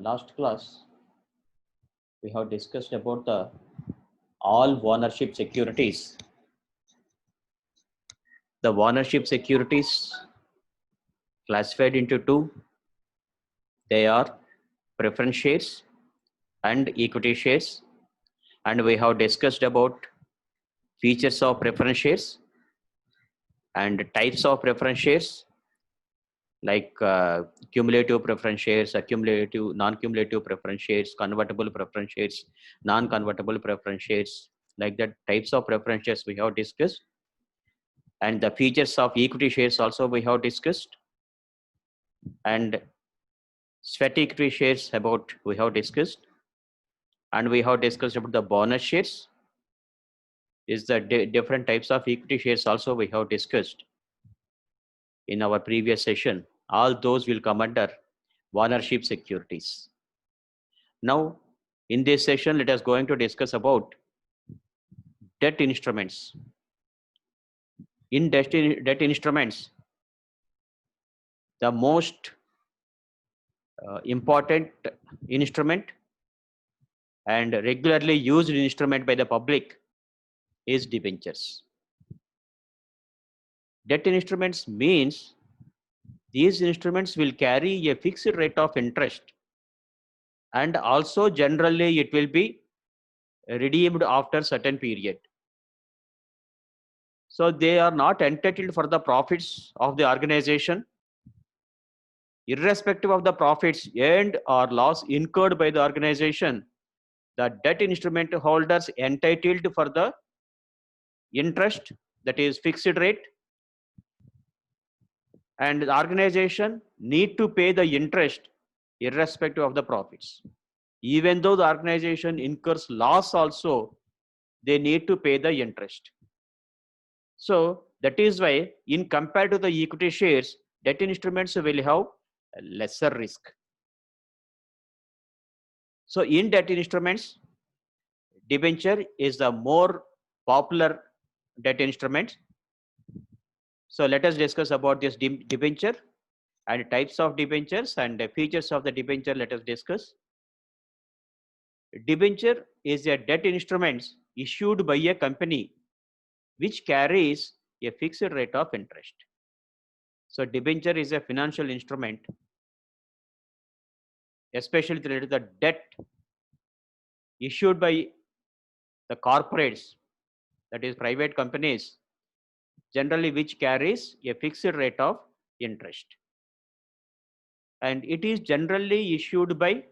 last class, we have discussed about the all ownership securities. The ownership securities classified into two. They are preference shares and equity shares. And we have discussed about features of preference shares and types of preference shares like cumulative preference shares, accumulative, non-cumulative preference shares, convertible preference shares, non-convertible preference shares, like that types of preference shares we have discussed. And the features of equity shares also we have discussed. And sweat equity shares about we have discussed. And we have discussed about the bonus shares. Is the different types of equity shares also we have discussed in our previous session. All those will come under ownership securities. Now, in this session, let us going to discuss about debt instruments. In debt instruments, the most important instrument and regularly used instrument by the public is debentures. Debt instruments means these instruments will carry a fixed rate of interest, and also generally it will be redeemed after certain period. So they are not entitled for the profits of the organization, irrespective of the profits earned or loss incurred by the organization. The debt instrument holders entitled for the interest, that is fixed rate, and the organization need to pay the interest irrespective of the profits. Even though the organization incurs loss also, they need to pay the interest. So that is why in compared to the equity shares, debt instruments will have lesser risk. So in debt instruments, debenture is the more popular debt instrument. So let us discuss about this debenture and types of debentures and the features of the debenture. Let us discuss. Debenture is a debt instrument issued by a company which carries a fixed rate of interest. So debenture is a financial instrument, especially related to the debt issued by the corporates, that is private companies, generally which carries a fixed rate of interest. And it is generally issued by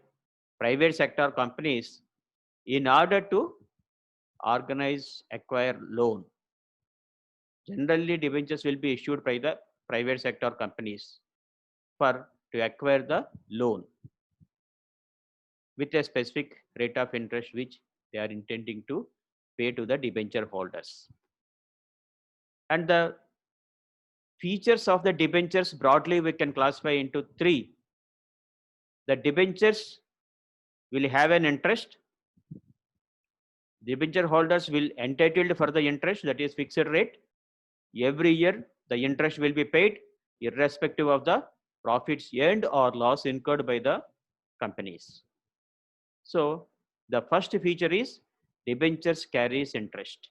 private sector companies in order to organize, acquire loan. Generally, debentures will be issued by the private sector companies for to acquire the loan with a specific rate of interest which they are intending to pay to the debenture holders. And the features of the debentures broadly we can classify into three. The debentures will have an interest. Debenture holders will entitled for the interest, that is fixed rate. Every year the interest will be paid irrespective of the profits earned or loss incurred by the companies. So the first feature is debentures carries interest.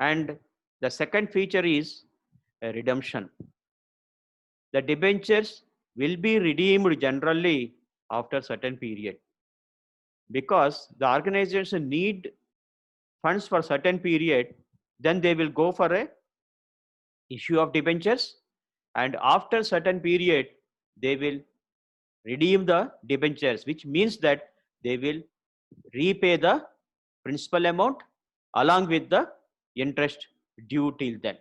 And the second feature is a redemption. The debentures will be redeemed generally after certain period, because the organization need funds for certain period, then they will go for a issue of debentures, and after certain period they will redeem the debentures, which means that they will repay the principal amount along with the interest due till then.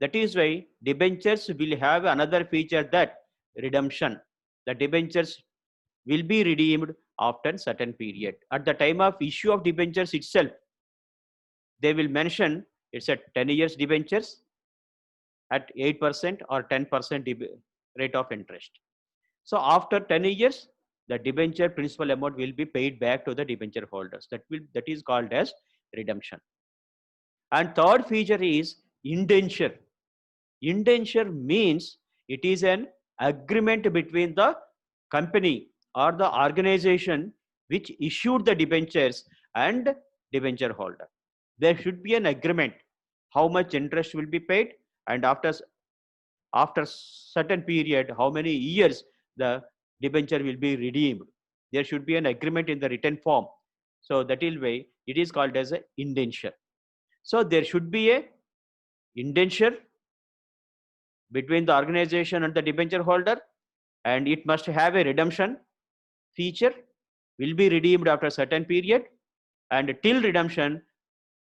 That is why debentures will have another feature, that redemption. The debentures will be redeemed after certain period. At the time of issue of debentures itself, they will mention it's a 10 years debentures at 8% or 10% rate of interest. So after 10 years, the debenture principal amount will be paid back to the debenture holders. That is called as redemption. And third feature is indenture. Indenture means it is an agreement between the company or the organization which issued the debentures and debenture holder. There should be an agreement how much interest will be paid, and after certain period, how many years the debenture will be redeemed. There should be an agreement in the written form. So that is why it is called as an indenture. So there should be a indenture between the organization and the debenture holder, and it must have a redemption feature, will be redeemed after a certain period, and till redemption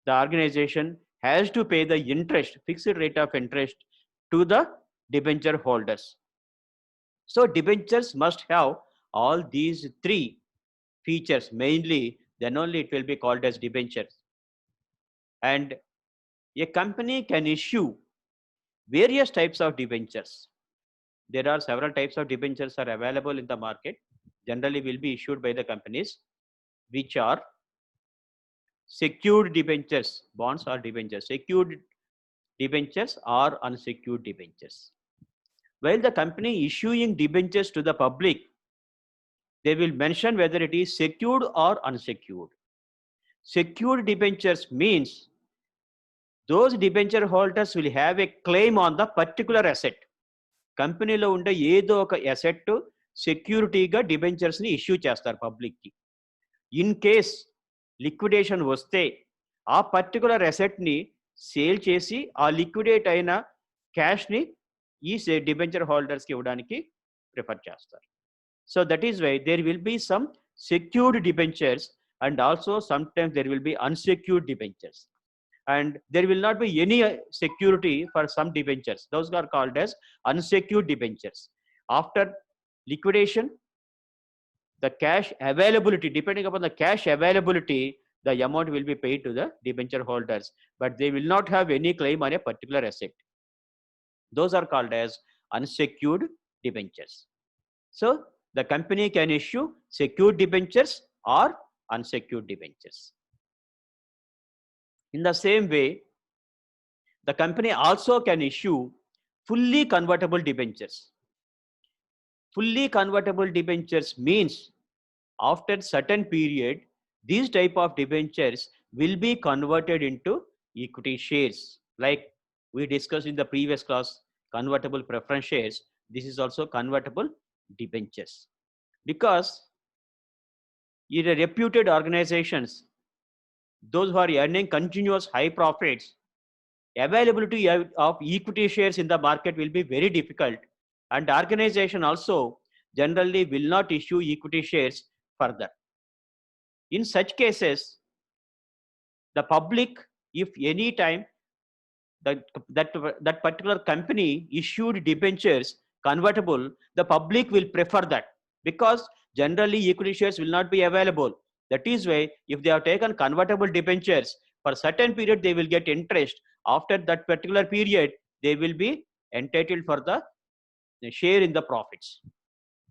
the organization has to pay the interest, fixed rate of interest, to the debenture holders. So debentures must have all these three features mainly, then only it will be called as debentures. And a company can issue various types of debentures. There are several types of debentures are available in the market, generally will be issued by the companies, which are secured debentures, bonds or debentures, secured debentures or unsecured debentures. While the company issuing debentures to the public, they will mention whether it is secured or unsecured. Secured debentures means those debenture holders will have a claim on the particular asset. కంపెనీలో ఉండే ఏదో ఒక asset సెక్యూరిటీగా డిబెంచర్స్ని issue చేస్తారు పబ్లిక్కి. In case liquidation వస్తే ఆ particular అసెట్ని sale చేసి ఆ లిక్విడేట్ అయిన క్యాష్ని ఈ డిబెంచర్ హోల్డర్స్కి ఇవ్వడానికి ప్రిఫర్ చేస్తారు. So that is why there will be some secured debentures and also sometimes there will be unsecured debentures. And there will not be any security for some debentures. Those are called as unsecured debentures. After liquidation, the cash availability, depending upon the cash availability, the amount will be paid to the debenture holders, but they will not have any claim on a particular asset. Those are called as unsecured debentures. So the company can issue secured debentures or unsecured debentures. In the same way, the company also can issue fully convertible debentures. Fully convertible debentures means after certain period, these type of debentures will be converted into equity shares. Like we discussed in the previous class, convertible preference shares, this is also convertible debentures. Because in a reputed organizations, those who are earning continuous high profits, availability of equity shares in the market will be very difficult, and organization also generally will not issue equity shares further. In such cases, the public, if any time that particular company issued debentures convertible, the public will prefer that, because generally equity shares will not be available. That is why if they have taken convertible debentures for certain period, they will get interest. After that particular period, they will be entitled for the share in the profits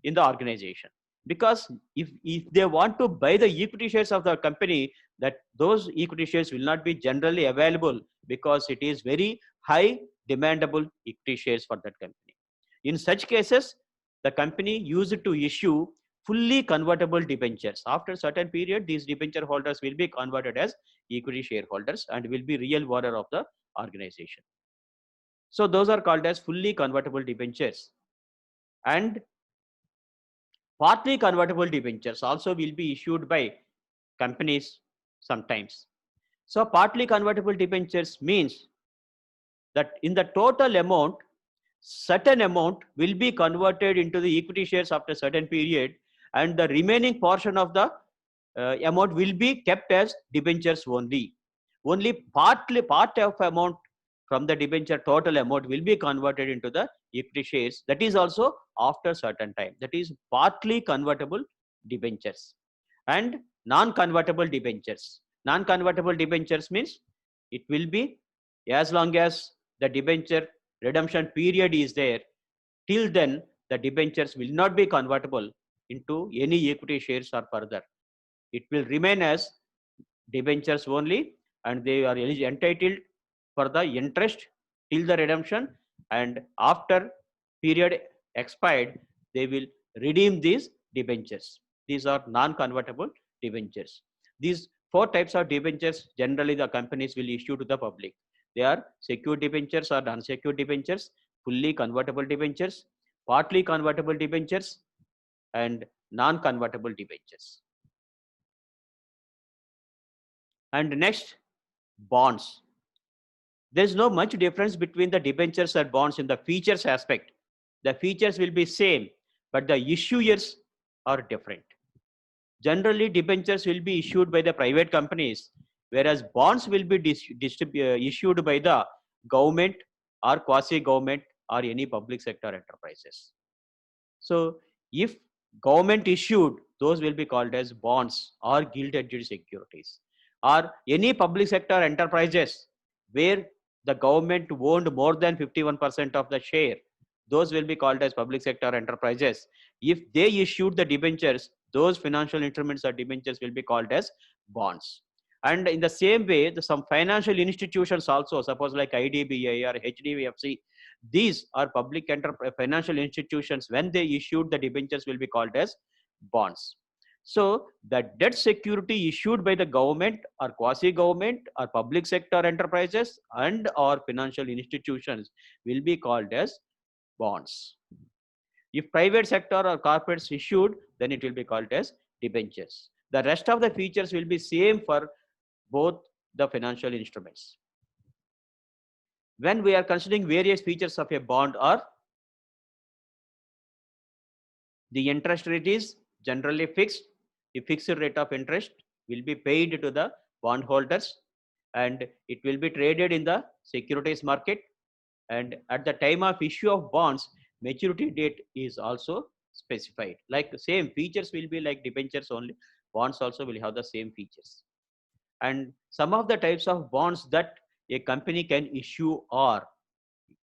in the organization. Because if they want to buy the equity shares of the company, that those equity shares will not be generally available, because it is very high demandable equity shares for that company. In such cases, the company used to issue fully convertible debentures. After certain period, these debenture holders will be converted as equity shareholders and will be real owner of the organization. So those are called as fully convertible debentures. And partly convertible debentures also will be issued by companies sometimes. So partly convertible debentures means that in the total amount, certain amount will be converted into the equity shares after a certain period, and the remaining portion of the amount will be kept as debentures only. Only part of amount from the debenture total amount will be converted into the equity shares. That is also after certain time. That is partly convertible debentures. And non-convertible debentures. Non-convertible debentures means it will be, as long as the debenture redemption period is there, till then the debentures will not be convertible into any equity shares or further. It will remain as debentures only, and they are entitled for the interest till the redemption, and after period expired, they will redeem these debentures. These are non-convertible debentures. These four types of debentures generally the companies will issue to the public. They are secured debentures or unsecured debentures, fully convertible debentures, partly convertible debentures, and non-convertible debentures. And next, bonds. There's no much difference between the debentures and bonds in the features aspect. The features will be same, but the issuers are different. Generally, debentures will be issued by the private companies, whereas bonds will be issued by the government or quasi-government or any public sector enterprises. So, if government issued, those will be called as bonds or gilt-edged securities. Or any public sector enterprises where the government owned more than 51% of the share, those will be called as public sector enterprises. If they issued the debentures, those financial instruments or debentures will be called as bonds. And in the same way, some financial institutions also, suppose like IDBI or HDFC, these are public financial institutions. When they issued the debentures will be called as bonds. So the debt security issued by the government or quasi-government or public sector enterprises and or financial institutions will be called as bonds. If private sector or corporates issued, then it will be called as debentures. The rest of the features will be same for both the financial instruments. When we are considering various features of a bond, or the interest rate is generally fixed. A fixed rate of interest will be paid to the bondholders, and it will be traded in the securities market. And at the time of issue of bonds, maturity date is also specified. Like the same features will be like debentures only. Bonds also will have the same features. And some of the types of bonds that a company can issue are,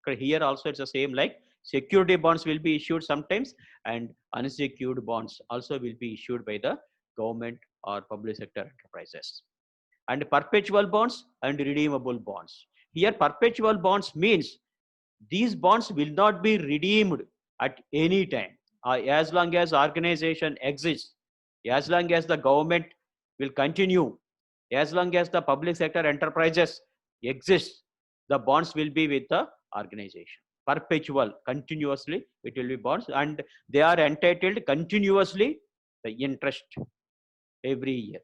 here also it's the same, like security bonds will be issued sometimes, and unsecured bonds also will be issued by the government or public sector enterprises. And perpetual bonds and redeemable bonds. Here perpetual bonds means these bonds will not be redeemed at any time. As long as organization exists, as long as the government will continue, as long as the public sector enterprises exist, the bonds will be with the organization. Perpetual, continuously it will be bonds, and they are entitled continuously the interest every year.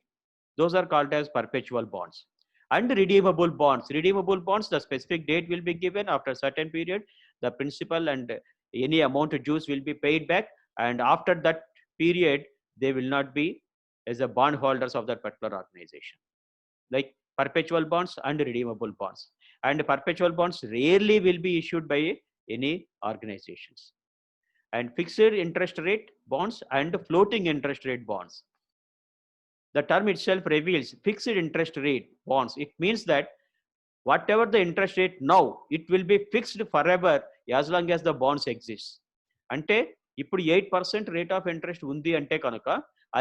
Those are called as perpetual bonds. And redeemable bonds. Redeemable bonds, the specific date will be given. After a certain period, the principal and any amount dues will be paid back, and after that period, they will not be as a bond holders of that particular organization. Like perpetual bonds and redeemable bonds. And perpetual bonds rarely will be issued by any organizations. And fixed interest rate bonds and floating interest rate bonds. The term itself reveals fixed interest rate bonds. It means that whatever the interest rate now, it will be fixed forever as long as the bonds exist. అంటే ఇప్పుడు 8% rate of interest ఉంది అంటే కనుక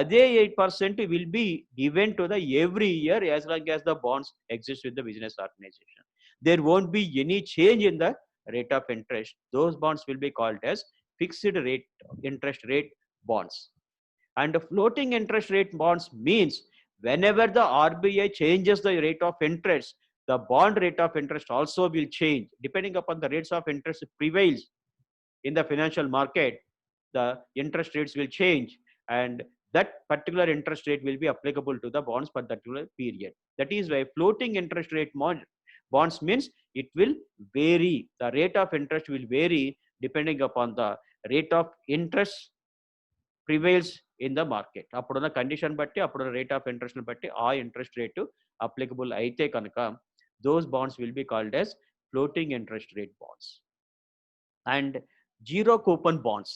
అదే 8% will be given to the every year as long as the bonds exist with the business organization. There won't be any change in the rate of interest. Those bonds will be called as fixed rate interest rate bonds. And floating interest rate bonds means whenever the RBI changes the rate of interest, the bond rate of interest also will change. Depending upon the rates of interest prevails in the financial market, the interest rates will change, and that particular interest rate will be applicable to the bonds for that particular period. That is why floating interest rate bonds means it will vary. The rate of interest will vary depending upon the rate of interest prevails in the market. అప్పుడున్న condition బట్టి, అప్పుడున్న rate of interest బట్టి ఆ interest rate applicable అయితే కనుక those bonds will be called as floating interest rate bonds. And zero coupon bonds.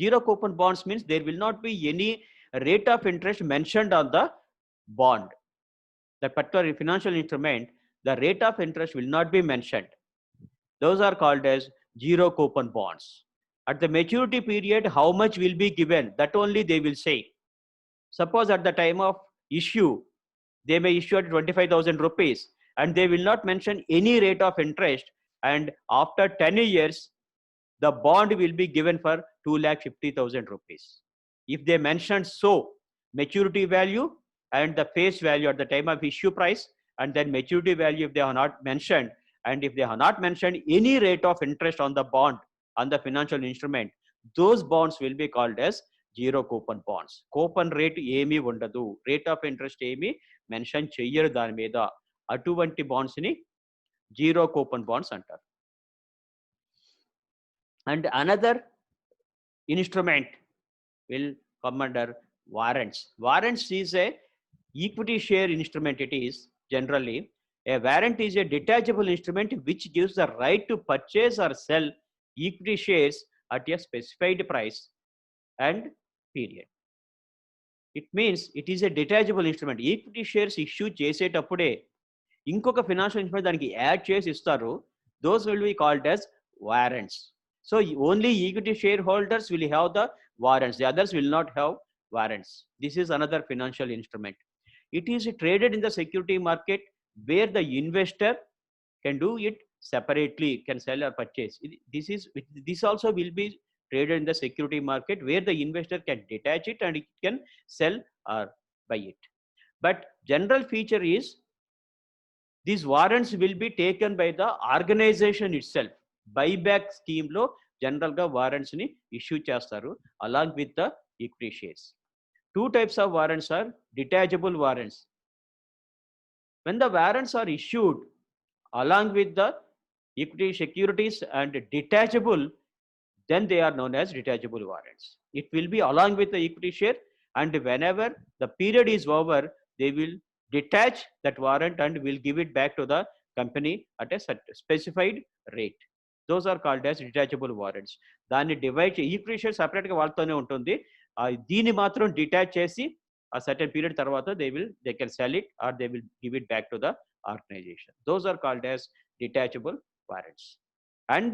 Zero coupon bonds means there will not be any rate of interest mentioned on the bond. That particular financial instrument, the rate of interest will not be mentioned. Those are called as zero coupon bonds. At the maturity period, how much will be given, that only they will say. Suppose at the time of issue, they may issue at 25,000 rupees, and they will not mention any rate of interest, and after 10 years, the bond will be given for 2,50,000 rupees. If they mentioned so, maturity value and the face value at the time of issue price, and then maturity value if they are not mentioned, and if they have not mentioned any rate of interest on the bond, on the financial instrument, those bonds will be called as zero coupon bonds. Coupon rate ఏమీ ఉండదు, rate of interest ఏమీ mention చెయ్యరు దాని మీద. అటువంటి bonds ని zero coupon bonds అంటారు. And another instrument will come under warrants. Warrants is a equity share instrument. It is generally a warrant is a detachable instrument which gives the right to purchase or sell equity shares at a specified price and period. It means it is a detachable instrument. Equity shares issue చేసేటప్పుడే ఇంకొక financial instrument దానికి add చేసి ఇస్తారు. Those will be called as warrants. So only equity shareholders will have the warrants. The others will not have warrants. This is another financial instrument. It is traded in the security market where the investor can do it separately, can sell or purchase. This also will be traded in the security market where the investor can detach it and it can sell or buy it. But general feature is these warrants will be taken by the organization itself. Buyback scheme lo general ga warrants ni issue చేస్తారు along with the equity shares. Two types of warrants are detachable warrants. When the warrants are issued along with the equity securities and detachable, then they are known as detachable warrants. It will be along with the equity share, and whenever the period is over, they will detach that warrant and will give it back to the company at a specified rate. Those are called as detachable warrants. దాన్ని divide equity share సపరేట్గా వాళ్ళతోనే ఉంటుంది. దీన్ని మాత్రం detach చేసి a certain period tarvata they can sell it or they will give it back to the organization. Those are called as detachable warrants. And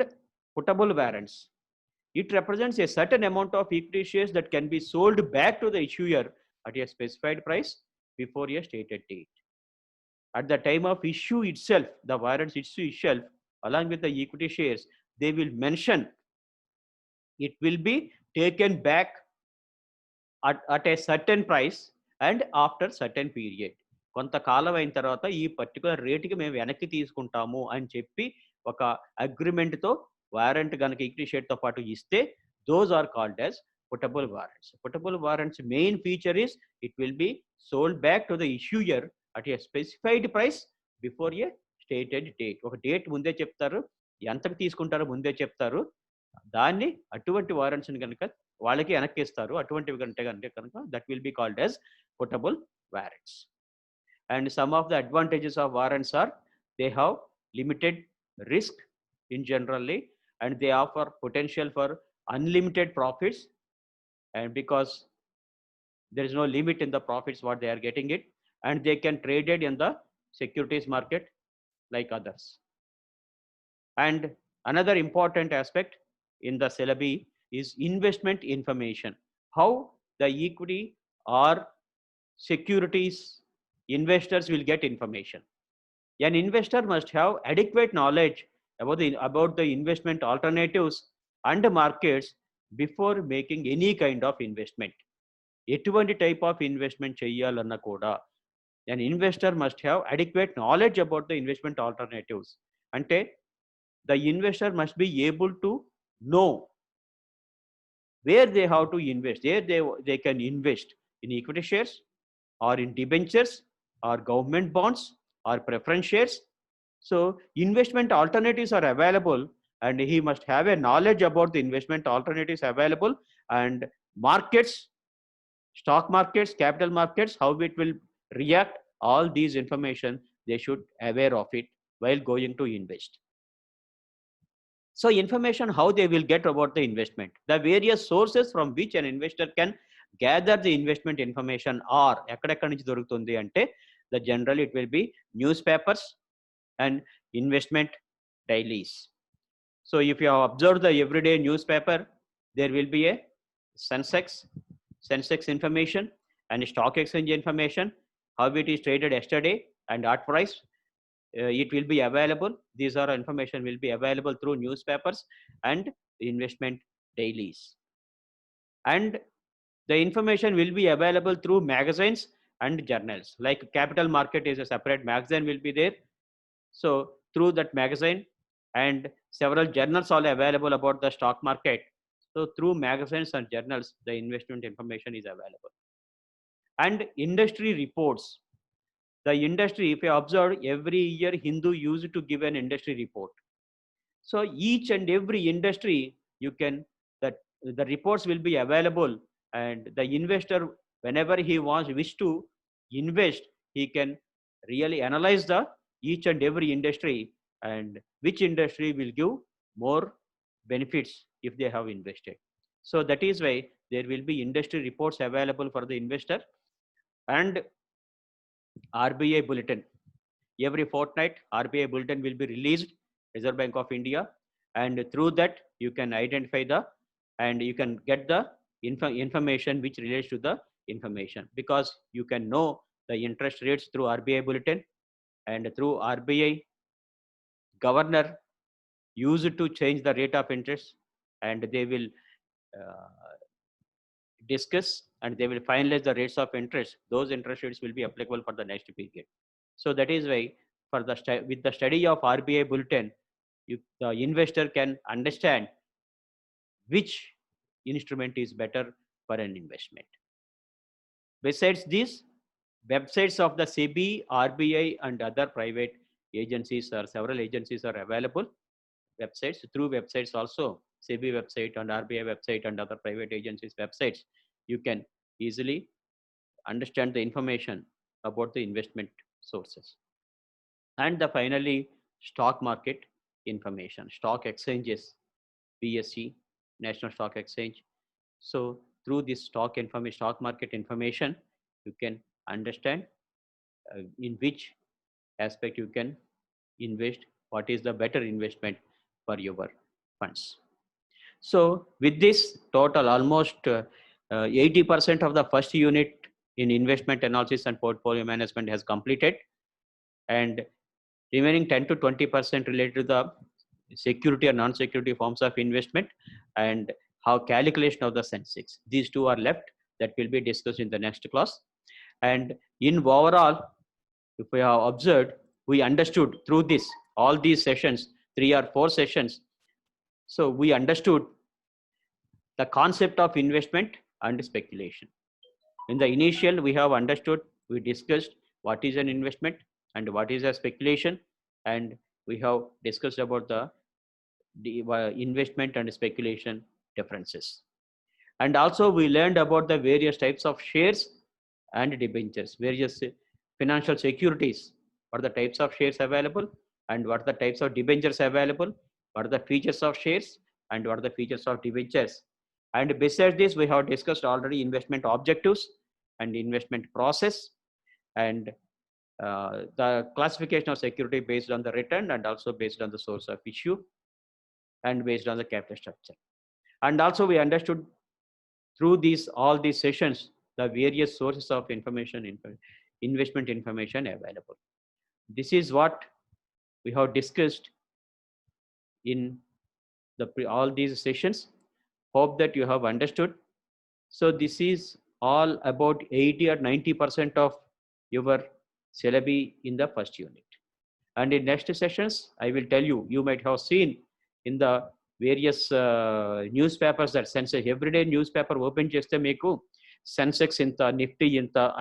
puttable warrants, it represents a certain amount of equity shares that can be sold back to the issuer at a specified price before a stated date. At the time of issue itself, the warrants issue itself along with the equity shares, they will mention it will be taken back at a certain price and after certain period. కొంతకాలం అయిన తర్వాత ఈ particular రేటుకి మేము వెనక్కి తీసుకుంటాము అని చెప్పి ఒక అగ్రిమెంట్తో వారెంట్ కనుక ఈక్విటీ షేర్తో పాటు ఇస్తే those are called as puttable warrants. Puttable warrants main feature is it will be sold back to the issuer at a specified price before a stated date. ఒక డేట్ ముందే చెప్తారు, ఎంతకు తీసుకుంటారో ముందే చెప్తారు. దాన్ని అటువంటి వారెంట్స్ని కనుక వాళ్ళకి వెనక్కి ఇస్తారు. అటువంటివి కనుక that will be called as puttable warrants. And some of the advantages of warrants are they have limited risk in generally, and they offer potential for unlimited profits, and because there is no limit in the profits what they are getting it, and they can trade it in the securities market like others. And another important aspect in the syllabi is investment information. How the equity or securities investors will get information. An investor must have adequate knowledge about the investment alternatives and markets before making any kind of investment. ఎటువంటి type of investment చేయాలన్నా కూడా an investor must have adequate knowledge about the investment alternatives. అంటే the investor must be able to know where they have to invest. They can invest in equity shares or in debentures or government bonds or preference shares. So investment alternatives are available, and he must have a knowledge about the investment alternatives available, and markets, stock markets, capital markets, how it will react. All these information they should aware of it while going to invest. So information how they will get about the investment, the various sources from which an investor can gather the investment information are ekkadekka nunchi dorukutundi ante the generally it will be newspapers and investment dailies. So if you have observed the everyday newspaper, there will be a Sensex information and stock exchange information, how it is traded yesterday and at price. It will be available. These are information will be available through newspapers and investment dailies. And The information will be available through magazines and journals. Like Capital Market is a separate magazine will be there. So through that magazine and several journals are available about the stock market. So through magazines and journals, the investment information is available. And industry reports. The industry, if you observe, every year Hindu used to give an industry report. So each and every industry, you can, that the reports will be available, and the investor, whenever he wish to invest, he can really analyze the each and every industry and which industry will give more benefits if they have invested. So that is why there will be industry reports available for the investor. And RBI bulletin. Every fortnight, RBI bulletin will be released, Reserve Bank of India, and through that you can identify the, and you can get the information which relates to the information, because you can know the interest rates through RBI bulletin, and through RBI governor used to change the rate of interest, and they will uh, discuss and they will finalize the rates of interest. Those interest rates will be applicable for the next period. So that is why for the with the study of RBI bulletin, the investor can understand which instrument is better for an investment. Besides this, websites of the SEBI, RBI, and other private agencies, or several agencies are available. Websites, through websites also, SEBI website and RBI website and other private agencies websites, you can easily understand the information about the investment sources. And the finally, stock market information, stock exchanges, BSE, National Stock Exchange. So through this stock market information, you can understand in which aspect you can invest, what is the better investment for your funds. So with this total, almost 80% of the first unit in investment analysis and portfolio management has completed, and remaining 10 to 20% related to the security or non-security forms of investment and how calculation of the Sensex. These two are left, that will be discussed in the next class. And in overall, if we have observed, we understood through this, all these sessions, 3 or 4 sessions. So we understood the concept of investment and speculation. In the initial, we have understood, we discussed what is an investment and what is a speculation, and we have discussed about the investment and speculation differences. And also we learned about the various types of shares and debentures, various financial securities, what are the types of shares available and what are the types of debentures available, what are the features of shares and what are the features of debentures. And besides this, we have discussed already investment objectives and investment process, and the classification of security based on the return and also based on the source of issue and based on the capital structure. And also we understood through these all these sessions the various sources of information, investment information available. This is what we have discussed in all these sessions. Hope that you have understood. So this is all about 80 or 90% of your syllabi in the first unit. And in next sessions, I will tell you, you might have seen in the various newspapers that Sensex, everyday newspaper open cheste meeku Sensex inta, Nifty inta,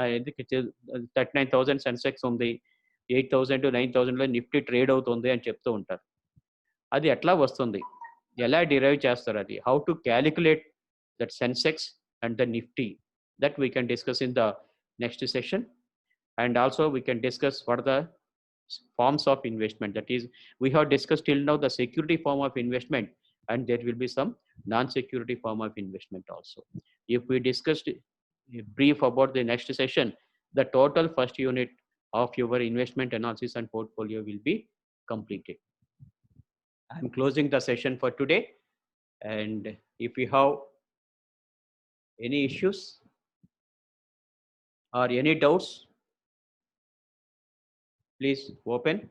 39,000 Sensex undi, 8,000 to 9,000 lo Nifty trade avutundi ani cheptu untaru. Adi etla vastundi, ela derive chestaru adi, how to calculate that Sensex and the Nifty, that we can discuss in the next session. And also we can discuss what are the forms of investment, that is, we have discussed till now the security form of investment, and there will be some non-security form of investment also. If we discussed brief about the next session, the total first unit of your investment analysis and portfolio will be completed. I'm closing the session for today, and if you have any issues or any doubts, please open.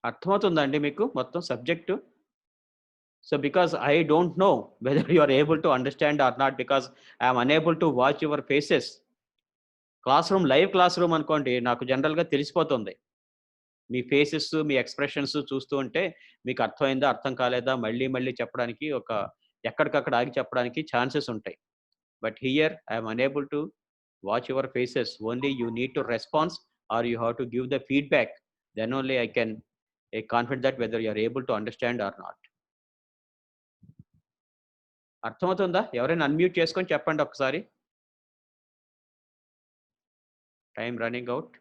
అర్థమవుతుందండి మీకు మొత్తం subject? So because I don't know whether you are able to understand or not, because I am unable to watch your faces. Live class room అనుకోండి, నాకు జనరల్గా తెలిసిపోతుంది. మీ faces, మీ expressions చూస్తూ ఉంటే మీకు అర్థమైందా, అర్థం కాలేదా, మళ్ళీ మళ్ళీ చెప్పడానికి ఒక ఎక్కడికక్కడ ఆగి చెప్పడానికి ఛాన్సెస్ ఉంటాయి. But here I'm unable to watch your faces. Only you need to response or you have to give the feedback. Then only I can confident that whether you are able to understand or not. అర్థమవుతుందా? ఎవరైనా unmute చేసుకొని చెప్పండి ఒకసారి. Time running out.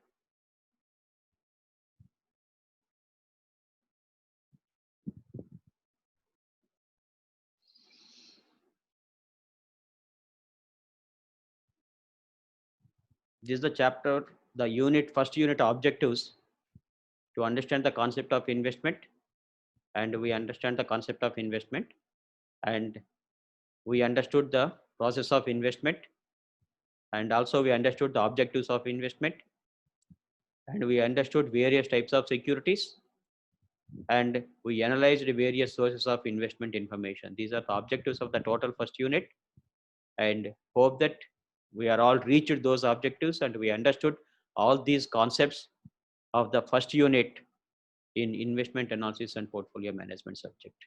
This is the chapter, the first unit objectives, to understand the concept of investment. And we understand the concept of investment, and we understood the process of investment, and also we understood the objectives of investment, and we understood various types of securities, and we analyzed various sources of investment information. These are the objectives of the total first unit, and hope that we are all reached those objectives and we understood all these concepts of the first unit in investment analysis and portfolio management subject.